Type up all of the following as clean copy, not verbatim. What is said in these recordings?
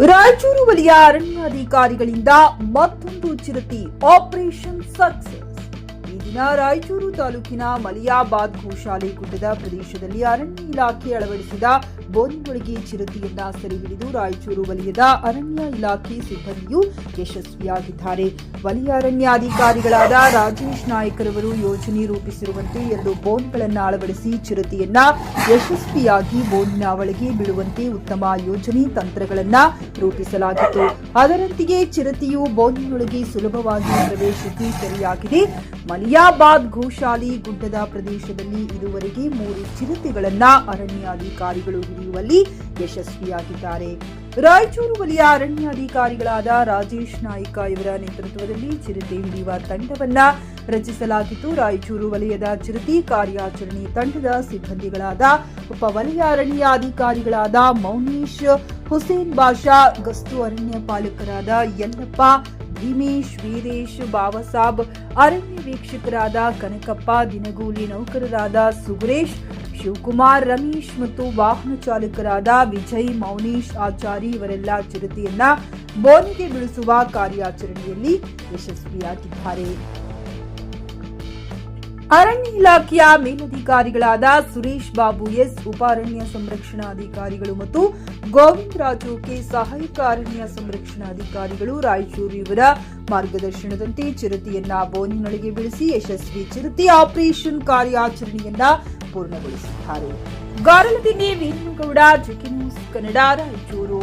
ರಾಯಚೂರು ವಲಯ ಅರಣ್ಯಾಧಿಕಾರಿಗಳಿಂದ ಮತ್ತೊಂದು ಚಿರತೆ ಆಪರೇಷನ್ ಸಕ್ಸಸ್. ಈ ದಿನ ರಾಯಚೂರು ತಾಲೂಕಿನ ಮಲಿಯಾಬಾದ್ ಗೋಶಾಲೆ ಗುಡ್ಡದ ಪ್ರದೇಶದಲ್ಲಿ ಅರಣ್ಯ ಇಲಾಖೆ ಅಳವಡಿಸಿದ ಬೋನಿನೊಳಗೆ ಚಿರತೆಯನ್ನ ಸೆರೆ ಹಿಡಿದು ರಾಯಚೂರು ವಲಯದ ಅರಣ್ಯ ಇಲಾಖೆ ಸಿಬ್ಬಂದಿಯು ಯಶಸ್ವಿಯಾಗಿದ್ದಾರೆ. ವಲಯ ಅರಣ್ಯಾಧಿಕಾರಿಗಳಾದ ರಾಜೇಶ್ ನಾಯ್ಕರವರು ಯೋಜನೆ ರೂಪಿಸಿರುವಂತೆ 2 ಬೋನ್ಗಳನ್ನು ಅಳವಡಿಸಿ ಚಿರತೆಯನ್ನ ಯಶಸ್ವಿಯಾಗಿ ಬೋನಿನ ಒಳಗೆ ಬೀಳುವಂತೆ ಉತ್ತಮ ಯೋಜನೆ ತಂತ್ರಗಳನ್ನು ರೂಪಿಸಲಾಗಿತ್ತು. ಅದರಂತೆಯೇ ಚಿರತೆಯು ಬೋನಿನೊಳಗೆ ಸುಲಭವಾಗಿ ಪ್ರವೇಶಿಸಿ ಸೆರೆಯಾಗಿದೆ. ಮಲಿಯಾಬಾದ್ ಗೋಶಾಲೆ ಗುಡ್ಡದ ಪ್ರದೇಶದಲ್ಲಿ ಇದುವರೆಗೆ 3 ಚಿರತೆಗಳನ್ನ ಅರಣ್ಯಾಧಿಕಾರಿಗಳು ಹಿಡಿಯುವಲ್ಲಿ ಯಶಸ್ವಿಯಾಗಿದ್ದಾರೆ. ರಾಯಚೂರು ವಲಯ ಅರಣ್ಯಾಧಿಕಾರಿಗಳಾದ ರಾಜೇಶ್ ನಾಯ್ಕ ಇವರ ನೇತೃತ್ವದಲ್ಲಿ ಚಿರತೆ ಹಿಡಿಯುವ ತಂಡವನ್ನ ರಚಿಸಲಾಗಿತ್ತು. ರಾಯಚೂರು ವಲಯದ ಚಿರತೆ ಕಾರ್ಯಾಚರಣೆ ತಂಡದ ಸಿಬ್ಬಂದಿಗಳಾದ ಉಪ ವಲಯ ಅರಣ್ಯಾಧಿಕಾರಿಗಳಾದ ಮೌನೇಶ್, ಹುಸೇನ್ ಬಾಷಾ, ಗಸ್ತು ಅರಣ್ಯ ಪಾಲಕರಾದ ಯಲ್ಲಪ್ಪ, ಭೀಮೇಶ್, ವೀರೇಶ್, ಬಾವಸಾಬ್, ಅರಣ್ಯ ವೀಕ್ಷಕರಾದ ಕನಕಪ್ಪ, ದಿನಗೂಲಿ ನೌಕರರಾದ ಸುಗುರೇಶ್, ಶಿವಕುಮಾರ್, ರಮೇಶ್ ಮತ್ತು ವಾಹನ ಚಾಲಕರಾದ ವಿಜಯ್, ಮೌನೇಶ್, ಆಚಾರಿ ಇವರೆಲ್ಲ ಚಿರತೆಯನ್ನ ಬೋನಿಗೆ ಬೀಳಿಸುವ ಕಾರ್ಯಾಚರಣೆಯಲ್ಲಿ ಯಶಸ್ವಿಯಾಗಿದ್ದಾರೆ. ಅರಣ್ಯ ಇಲಾಖೆಯ ಮೇಲಧಿಕಾರಿಗಳಾದ ಸುರೇಶ್ ಬಾಬು ಎಸ್, ಉಪ ಅರಣ್ಯ ಸಂರಕ್ಷಣಾಧಿಕಾರಿಗಳು ಮತ್ತು ಗೋವಿಂದ ರಾಜು ಕೆ, ಸಹಾಯಕ ಅರಣ್ಯ ಸಂರಕ್ಷಣಾಧಿಕಾರಿಗಳು ರಾಯಚೂರು ಇವರ ಮಾರ್ಗದರ್ಶನದಂತೆ ಚಿರತೆಯನ್ನ ಬೋನಿನೊಳಗೆ ಬೀಳಿಸಿ ಯಶಸ್ವಿ ಚಿರತೆ ಆಪರೇಷನ್ ಕಾರ್ಯಾಚರಣೆಯನ್ನ ಪೂರ್ಣಗೊಳಿಸಿದ್ದಾರೆ. Garaladinni Veeranagouda, GK news Kannada, Raichur.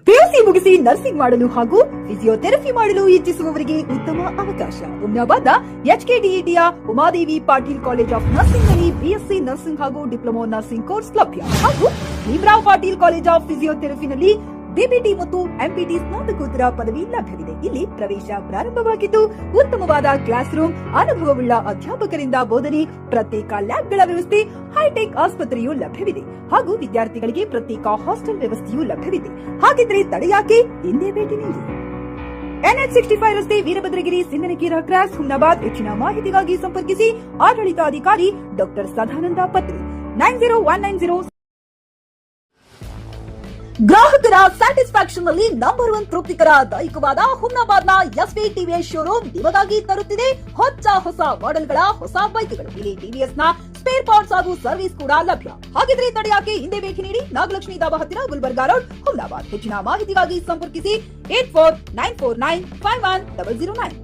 PUC ಮುಗಿಸಿ ನರ್ಸಿಂಗ್ ಮಾಡಲು ಹಾಗೂ ಫಿಸಿಯೋಥೆರಪಿ ಮಾಡಲು ಇಚ್ಛಿಸುವವರಿಗೆ ಉತ್ತಮ ಅವಕಾಶ. ಹುಮ್ನಾಬಾದ್ನ ಎಚ್ಕೆಡಿಇಟಿಯ Umadevi Patil college of nursing ನಲ್ಲಿ ಬಿಎಸ್ಸಿ ನರ್ಸಿಂಗ್ ಹಾಗೂ ಡಿಪ್ಲೊಮಾ ನರ್ಸಿಂಗ್ ಕೋರ್ಸ್ ಲಭ್ಯ ಹಾಗೂ ಭೀಮರಾವ್ ಪಾಟೀಲ್ ಕಾಲೇಜ್ ಆಫ್ ಫಿಸಿಯೋಥೆರಪಿನಲ್ಲಿ ಬಿಬಿಟಿ ಮತ್ತು ಎಂಪಿಟಿ ಸ್ನಾತಕೋತ್ತರ ಪದವಿ ಲಭ್ಯವಿದೆ. ಇಲ್ಲಿ ಪ್ರವೇಶ ಪ್ರಾರಂಭವಾಗಿದ್ದು ಉತ್ತಮವಾದ ಕ್ಲಾಸ್ ರೂಮ್, ಅನುಭವವುಳ್ಳ ಅಧ್ಯಾಪಕರಿಂದ ಬೋಧನೆ, ಪ್ರತ್ಯೇಕ ಲ್ಯಾಬ್ಗಳ ವ್ಯವಸ್ಥೆ, ಹೈಟೆಕ್ ಆಸ್ಪತ್ರೆಯೂ ಲಭ್ಯವಿದೆ ಹಾಗೂ ವಿದ್ಯಾರ್ಥಿಗಳಿಗೆ ಪ್ರತ್ಯೇಕ ಹಾಸ್ಟೆಲ್ ವ್ಯವಸ್ಥೆಯೂ ಲಭ್ಯವಿದೆ. ಹಾಗಿದ್ರೆ ತಡೆಯಾಕೆ, ಹಿಂದೆ ಭೇಟಿ ನೀಡಿ. NH 65 ರಸ್ತೆ, ವೀರಭದ್ರಗಿರಿ, ಸಿಂದನಕೀರ ಕ್ರಾಸ್, ಹುಮ್ನಾಬಾದ್. ಹೆಚ್ಚಿನ ಮಾಹಿತಿಗಾಗಿ ಸಂಪರ್ಕಿಸಿ ಆಡಳಿತಾಧಿಕಾರಿ ಡಾಕ್ಟರ್ ಸದಾನಂದ ಪತ್ರಿ 901990. ಗ್ರಾಹಕರ ಸ್ಯಾಟಿಸ್ಫ್ಯಾಕ್ಷನ್ ನಲ್ಲಿ ನಂಬರ್ 1 ತೃಪ್ತಿಕರ ದೈಹಿಕವಾದ ಹುಮ್ನಾಬಾದ್ನ ಎಸ್ವಿ ಟಿವಿಎಸ್ ಶೋರೂಮ್ ನಿಮಗಾಗಿ ತರುತ್ತಿದೆ ಹೊಸ ಮಾಡೆಲ್ಗಳ ಹೊಸ ಬೈಕ್ಗಳು. ಇಲ್ಲಿ ಟಿವಿಎಸ್ ನ ಸ್ಪೇರ್ ಪಾರ್ಟ್ಸ್ ಹಾಗೂ ಸರ್ವಿಸ್ ಕೂಡ ಲಭ್ಯ. ಹಾಗಿದ್ರೆ ತಡೆಯಾಕೆ, ಹಿಂದೆ ಭೇಟಿ ನೀಡಿ. ನಾಗಲಕ್ಷ್ಮಿ ದಾಬಾ ಹತ್ತಿರ, ಗುಲ್ಬರ್ಗಾ ರೋಡ್, ಹುಮ್ನಾಬಾದ್. ಹೆಚ್ಚಿನ ಮಾಹಿತಿಗಾಗಿ ಸಂಪರ್ಕಿಸಿ 8494951009.